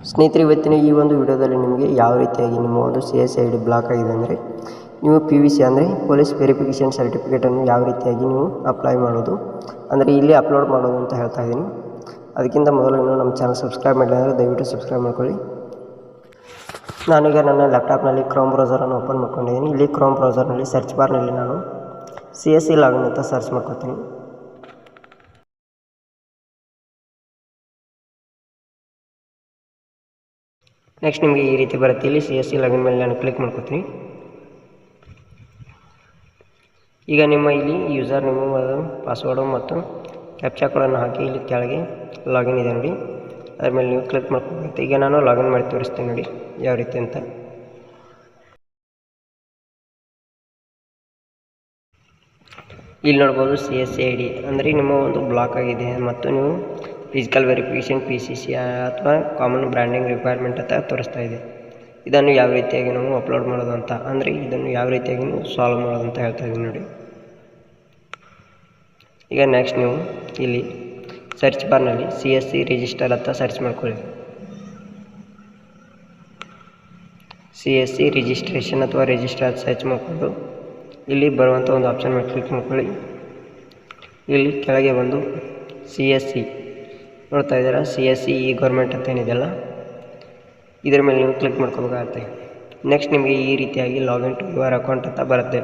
ಸ್ನೇಹಿತರೆ, ಇವತ್ತಿನ ಈ ಒಂದು ವಿಡಿಯೋದಲ್ಲಿ ನಿಮಗೆ ಯಾವ ರೀತಿಯಾಗಿ ನಿಮ್ಮ ಒಂದು CSID ಬ್ಲಾಕ್ ಆಗಿದೆ ಅಂದರೆ ನೀವು PVC ಅಂದರೆ ಪೊಲೀಸ್ ವೆರಿಫಿಕೇಷನ್ ಸರ್ಟಿಫಿಕೇಟನ್ನು ಯಾವ ರೀತಿಯಾಗಿ ನೀವು ಅಪ್ಲೈ ಮಾಡೋದು ಅಂದರೆ ಇಲ್ಲಿ ಅಪ್ಲೋಡ್ ಮಾಡೋದು ಅಂತ ಹೇಳ್ತಾ ಇದ್ದೀನಿ. ಅದಕ್ಕಿಂತ ಮೊದಲು ನೀವು ನಮ್ಮ ಚಾನಲ್ ಸಬ್ಸ್ಕ್ರೈಬ್ ಮಾಡಿಲ್ಲ ಅಂದರೆ ದಯವಿಟ್ಟು ಸಬ್ಸ್ಕ್ರೈಬ್ ಮಾಡ್ಕೊಳ್ಳಿ. ನಾನೀಗ ನನ್ನ ಲ್ಯಾಪ್ಟಾಪ್ನಲ್ಲಿ ಕ್ರೋಮ್ ಬ್ರೌಸರನ್ನು ಓಪನ್ ಮಾಡ್ಕೊಂಡಿದ್ದೀನಿ. ಇಲ್ಲಿ ಕ್ರೋಮ್ ಬ್ರೌಸರ್ನಲ್ಲಿ ಸರ್ಚ್ ಬಾರ್ನಲ್ಲಿ ನಾನು CSE ಲಾಗಿನ್ ಅಂತ ಸರ್ಚ್ ಮಾಡ್ಕೊತೀನಿ. ನೆಕ್ಸ್ಟ್ ನಿಮಗೆ ಈ ರೀತಿ ಬರುತ್ತೆ. ಇಲ್ಲಿ CSE ಲಾಗಿನ್ ಮೇಲೆ ನಾನು ಕ್ಲಿಕ್ ಮಾಡ್ಕೊತೀನಿ. ಈಗ ನಿಮ್ಮ ಇಲ್ಲಿ ಯೂಸರ್ ನೇಮು ಪಾಸ್ವರ್ಡು ಮತ್ತು ಕ್ಯಾಪ್ಚಾ ಕೋಡನ್ನು ಹಾಕಿ ಇಲ್ಲಿ ಕೆಳಗೆ ಲಾಗಿನ್ ಇದೆ ನೋಡಿ, ಅದ್ರ ಮೇಲೆ ನೀವು ಕ್ಲಿಕ್ ಮಾಡ್ಕೊಬೇಕು. ಈಗ ನಾನು ಲಾಗಿನ್ ಮಾಡಿ ತೋರಿಸ್ತೀನಿ ನೋಡಿ ಯಾವ ರೀತಿ ಅಂತ. ಇಲ್ಲಿ ನೋಡ್ಬೋದು CSID ಅಂದರೆ ನಿಮ್ಮ ಒಂದು ಬ್ಲಾಕ್ ಆಗಿದೆ ಮತ್ತು ನೀವು ಫಿಸಿಕಲ್ ವೆರಿಫಿಕೇಷನ್ PCC ಅಥವಾ ಕಾಮನ್ ಬ್ರ್ಯಾಂಡಿಂಗ್ ರಿಕ್ವೈರ್ಮೆಂಟ್ ಅಂತ ತೋರಿಸ್ತಾ ಇದೆ. ಇದನ್ನು ಯಾವ ರೀತಿಯಾಗಿ ನಾವು ಅಪ್ಲೋಡ್ ಮಾಡೋದು ಅಂತ ಅಂದರೆ ಇದನ್ನು ಯಾವ ರೀತಿಯಾಗಿ ನೀವು ಸಾಲ್ವ್ ಮಾಡೋದು ಅಂತ ಹೇಳ್ತಾ ಇದ್ದೀನಿ ನೋಡಿ. ಈಗ ನೆಕ್ಸ್ಟ್ ನೀವು ಇಲ್ಲಿ ಸರ್ಚ್ ಬಾರ್ನಲ್ಲಿ CSE ರಿಜಿಸ್ಟರ್ ಅಂತ ಸರ್ಚ್ ಮಾಡ್ಕೊಳ್ಳಿ. CSE ರಿಜಿಸ್ಟ್ರೇಷನ್ ಅಥವಾ ರಿಜಿಸ್ಟರ್ ಸರ್ಚ್ ಮಾಡಿಕೊಂಡು ಇಲ್ಲಿ ಬರುವಂಥ ಒಂದು ಆಪ್ಷನ್ ಮೇಲೆ ಕ್ಲಿಕ್ ಮಾಡ್ಕೊಳ್ಳಿ. ಇಲ್ಲಿ ಕೆಳಗೆ ಬಂದು CSE ನೋಡ್ತಾ ಇದ್ದೀರಾ, CSE ಗೌರ್ಮೆಂಟ್ ಅಂತ ಏನಿದೆಯಲ್ಲ ಇದರ ಮೇಲೆ ನೀವು ಕ್ಲಿಕ್ ಮಾಡ್ಕೋಬೇಕಾಗತ್ತೆ. ನೆಕ್ಸ್ಟ್ ನಿಮಗೆ ಈ ರೀತಿಯಾಗಿ ಲಾಗಿನ್ ಟು ಯುವರ್ ಅಕೌಂಟ್ ಅಂತ ಬರುತ್ತೆ.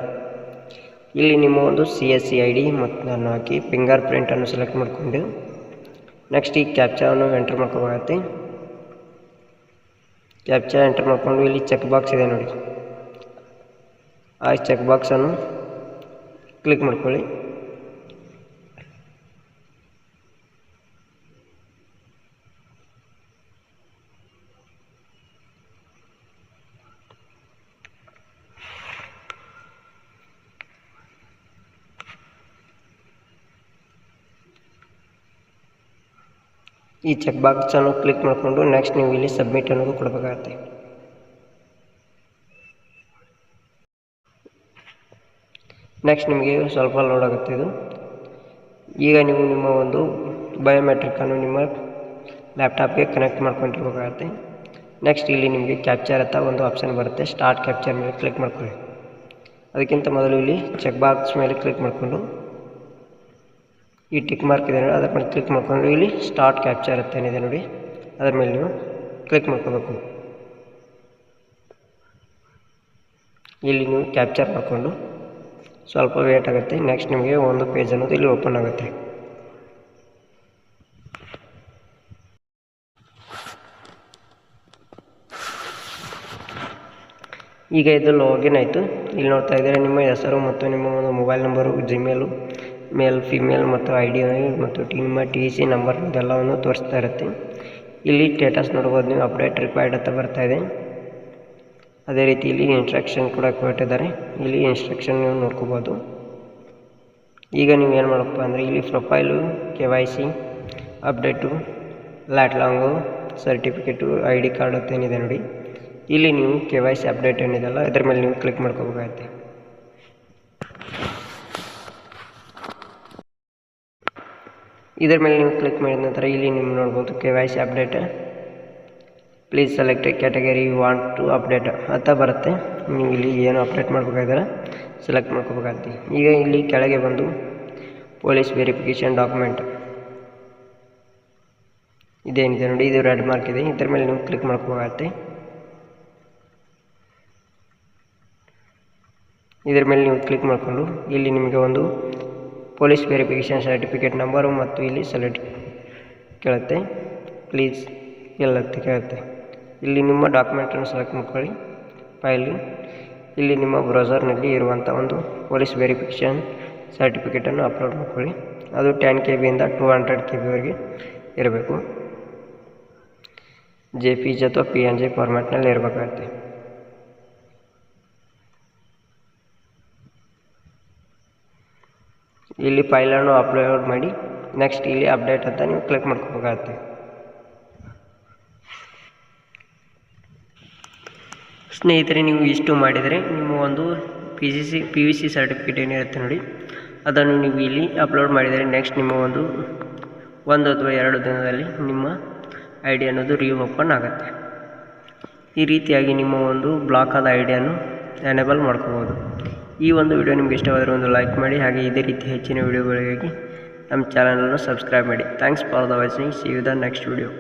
ಇಲ್ಲಿ ನಿಮ್ಮ ಒಂದು CSE ID ಮತ್ತು ನಾನು ಹಾಕಿ ಫಿಂಗರ್ ಪ್ರಿಂಟನ್ನು ಸೆಲೆಕ್ಟ್ ಮಾಡಿಕೊಂಡು ನೆಕ್ಸ್ಟ್ ಈ ಕ್ಯಾಪ್ಚಾವನ್ನು ಎಂಟರ್ ಮಾಡ್ಕೋಬೇಕಾಗತ್ತೆ. ಕ್ಯಾಪ್ಚಾ ಎಂಟರ್ ಮಾಡಿಕೊಂಡು ಇಲ್ಲಿ ಚೆಕ್ ಬಾಕ್ಸ್ ಇದೆ ನೋಡಿ, ಆ ಚೆಕ್ ಬಾಕ್ಸನ್ನು ಕ್ಲಿಕ್ ಮಾಡ್ಕೊಳ್ಳಿ. ಈ ಚೆಕ್ ಬಾಕ್ಸನ್ನು ಕ್ಲಿಕ್ ಮಾಡಿಕೊಂಡು ನೆಕ್ಸ್ಟ್ ನೀವು ಇಲ್ಲಿ ಸಬ್ಮಿಟ್ ಅನ್ನೋದು ಕೊಡಬೇಕಾಗತ್ತೆ. ನೆಕ್ಸ್ಟ್ ನಿಮಗೆ ಸ್ವಲ್ಪ ಲೋಡ್ ಆಗುತ್ತೆ ಇದು. ಈಗ ನೀವು ನಿಮ್ಮ ಒಂದು ಬಯೋಮೆಟ್ರಿಕನ್ನು ನಿಮ್ಮ ಲ್ಯಾಪ್ಟಾಪ್ಗೆ ಕನೆಕ್ಟ್ ಮಾಡ್ಕೊಂಡಿರ್ಬೇಕಾಗತ್ತೆ. ನೆಕ್ಸ್ಟ್ ಇಲ್ಲಿ ನಿಮಗೆ ಕ್ಯಾಪ್ಚರ್ ಅಂತ ಒಂದು ಆಪ್ಷನ್ ಬರುತ್ತೆ, ಸ್ಟಾರ್ಟ್ ಕ್ಯಾಪ್ಚರ್ ಮೇಲೆ ಕ್ಲಿಕ್ ಮಾಡ್ಕೊಳ್ಳಿ. ಅದಕ್ಕಿಂತ ಮೊದಲು ಇಲ್ಲಿ ಚೆಕ್ ಬಾಕ್ಸ್ ಮೇಲೆ ಕ್ಲಿಕ್ ಮಾಡಿಕೊಂಡು ಈ ಟಿಕ್ ಮಾರ್ಕ್ ಇದೆ ನೋಡಿ, ಅದರ ಮೇಲೆ ಕ್ಲಿಕ್ ಮಾಡಿಕೊಂಡು ಇಲ್ಲಿ ಸ್ಟಾರ್ಟ್ ಕ್ಯಾಪ್ಚರ್ ಅಂತ ಏನಿದೆ ನೋಡಿ ಅದರ ಮೇಲೆ ನೀವು ಕ್ಲಿಕ್ ಮಾಡ್ಕೋಬೇಕು. ಇಲ್ಲಿ ನೀವು ಕ್ಯಾಪ್ಚರ್ ಮಾಡಿಕೊಂಡು ಸ್ವಲ್ಪ ವೇಟ್ ಆಗುತ್ತೆ. ನೆಕ್ಸ್ಟ್ ನಿಮಗೆ ಒಂದು ಪೇಜ್ ಅನ್ನೋದು ಇಲ್ಲಿ ಓಪನ್ ಆಗುತ್ತೆ. ಈಗ ಇದು ಲಾಗಿನ್ ಆಯಿತು. ಇಲ್ಲಿ ನೋಡ್ತಾ ಇದ್ದಾರೆ ನಿಮ್ಮ ಹೆಸರು ಮತ್ತು ನಿಮ್ಮ ಒಂದು ಮೊಬೈಲ್ ನಂಬರು, ಜಿಮೇಲು, ಮೇಲ್, ಫಿಮೇಲ್ ಮತ್ತು ID ಮತ್ತು ನಿಮ್ಮ TC ನಂಬರ್ ಇದೆಲ್ಲವನ್ನು ತೋರಿಸ್ತಾ ಇರುತ್ತೆ. ಇಲ್ಲಿ ಸ್ಟೇಟಸ್ ನೋಡ್ಬೋದು ನೀವು, ಅಪ್ಡೇಟ್ ರಿಕ್ವೈರ್ಡ್ ಅಂತ ಬರ್ತಾ ಇದೆ. ಅದೇ ರೀತಿ ಇಲ್ಲಿ ಇನ್ಸ್ಟ್ರಕ್ಷನ್ ಕೂಡ ಕೊಟ್ಟಿದ್ದಾರೆ, ಇಲ್ಲಿ ಇನ್ಸ್ಟ್ರಕ್ಷನ್ ನೀವು ನೋಡ್ಕೋಬೋದು. ಈಗ ನೀವು ಏನು ಮಾಡಪ್ಪ ಅಂದರೆ ಇಲ್ಲಿ profile, KYC update, ಲ್ಯಾಟ್ long certificate, ID card ಅಂತ ಏನಿದೆ ನೋಡಿ, ಇಲ್ಲಿ ನೀವು KYC ಅಪ್ಡೇಟ್ ಏನಿದೆಲ್ಲ ಇದ್ರ ಮೇಲೆ ನೀವು ಕ್ಲಿಕ್ ಮಾಡ್ಕೋಬೇಕಾಗತ್ತೆ. ಇದರ ಮೇಲೆ ನೀವು ಕ್ಲಿಕ್ ಮಾಡಿದ ನಂತರ ಇಲ್ಲಿ ನೀವು ನೋಡ್ಬೋದು KYC update, please select category you want to update ಅಂತ ಬರುತ್ತೆ. ನೀವು ಇಲ್ಲಿ ಏನು ಅಪ್ಡೇಟ್ ಮಾಡ್ಬೇಕಾದ್ರೆ ಸೆಲೆಕ್ಟ್ ಮಾಡ್ಕೋಬೇಕಾಗತ್ತೆ. ಈಗ ಇಲ್ಲಿ ಕೆಳಗೆ ಬಂದು ಪೊಲೀಸ್ ವೆರಿಫಿಕೇಷನ್ ಡಾಕ್ಯುಮೆಂಟ್ ಇದೇನಿದೆ ನೋಡಿ, ಇದು ರೆಡ್ ಮಾರ್ಕ್ ಇದೆ, ಇದರ ಮೇಲೆ ನೀವು ಕ್ಲಿಕ್ ಮಾಡ್ಕೋಬೇಕಾಗತ್ತೆ. ಇದರ ಮೇಲೆ ನೀವು ಕ್ಲಿಕ್ ಮಾಡಿಕೊಂಡು ಇಲ್ಲಿ ನಿಮಗೆ ಒಂದು ಪೊಲೀಸ್ ವೆರಿಫಿಕೇಷನ್ ಸರ್ಟಿಫಿಕೇಟ್ ನಂಬರು ಮತ್ತು ಇಲ್ಲಿ ಸೆಲೆಕ್ಟ್ ಕೇಳುತ್ತೆ, ಪ್ಲೀಸ್ ಎಲ್ಲತ್ತೆ ಕೇಳುತ್ತೆ. ಇಲ್ಲಿ ನಿಮ್ಮ ಡಾಕ್ಯುಮೆಂಟನ್ನು ಸೆಲೆಕ್ಟ್ ಮಾಡ್ಕೊಳ್ಳಿ. ಫೈಲ್ ಇಲ್ಲಿ ನಿಮ್ಮ ಬ್ರೌಸರ್ನಲ್ಲಿ ಇರುವಂಥ ಒಂದು ಪೊಲೀಸ್ ವೆರಿಫಿಕೇಷನ್ ಸರ್ಟಿಫಿಕೇಟನ್ನು ಅಪ್ಲೋಡ್ ಮಾಡ್ಕೊಳ್ಳಿ. ಅದು 10 KB ಇಂದ 200 KB ವರೆಗೆ ಇರಬೇಕು. JPG ಅಥವಾ PNG ಫಾರ್ಮ್ಯಾಟ್ನಲ್ಲಿ ಇರಬೇಕಾಗತ್ತೆ. ಇಲ್ಲಿ ಫೈಲನ್ನು ಅಪ್ಲೋಡ್ ಮಾಡಿ ನೆಕ್ಸ್ಟ್ ಇಲ್ಲಿ ಅಪ್ಡೇಟ್ ಅಂತ ನೀವು ಕ್ಲಿಕ್ ಮಾಡ್ಕೋಬೇಕಾಗತ್ತೆ. ಸ್ನೇಹಿತರೆ, ನೀವು ಇಷ್ಟು ಮಾಡಿದರೆ ನಿಮ್ಮ ಒಂದು PVC ಸರ್ಟಿಫಿಕೇಟ್ ಏನಿರುತ್ತೆ ನೋಡಿ ಅದನ್ನು ನೀವು ಇಲ್ಲಿ ಅಪ್ಲೋಡ್ ಮಾಡಿದರೆ ನೆಕ್ಸ್ಟ್ ನಿಮ್ಮ ಒಂದು 1 ಅಥವಾ 2 ದಿನದಲ್ಲಿ ನಿಮ್ಮ ಐ ಡಿ ಅನ್ನೋದು ರೀಓಪನ್ ಆಗುತ್ತೆ. ಈ ರೀತಿಯಾಗಿ ನಿಮ್ಮ ಒಂದು ಬ್ಲಾಕ್ ಆದ ಐ ಡಿಯನ್ನು ಎನೇಬಲ್ ಮಾಡ್ಕೋಬೋದು. ಈ ಒಂದು ವಿಡಿಯೋ ನಿಮಗೆ ಇಷ್ಟವಾದರೆ ಒಂದು ಲೈಕ್ ಮಾಡಿ, ಹಾಗೆ ಇದೇ ರೀತಿ ಹೆಚ್ಚಿನ ವಿಡಿಯೋಗಳಿಗಾಗಿ ನಮ್ಮ ಚಾನಲನ್ನು ಸಬ್ಸ್ಕ್ರೈಬ್ ಮಾಡಿ. Thanks for the watching. See you the next video.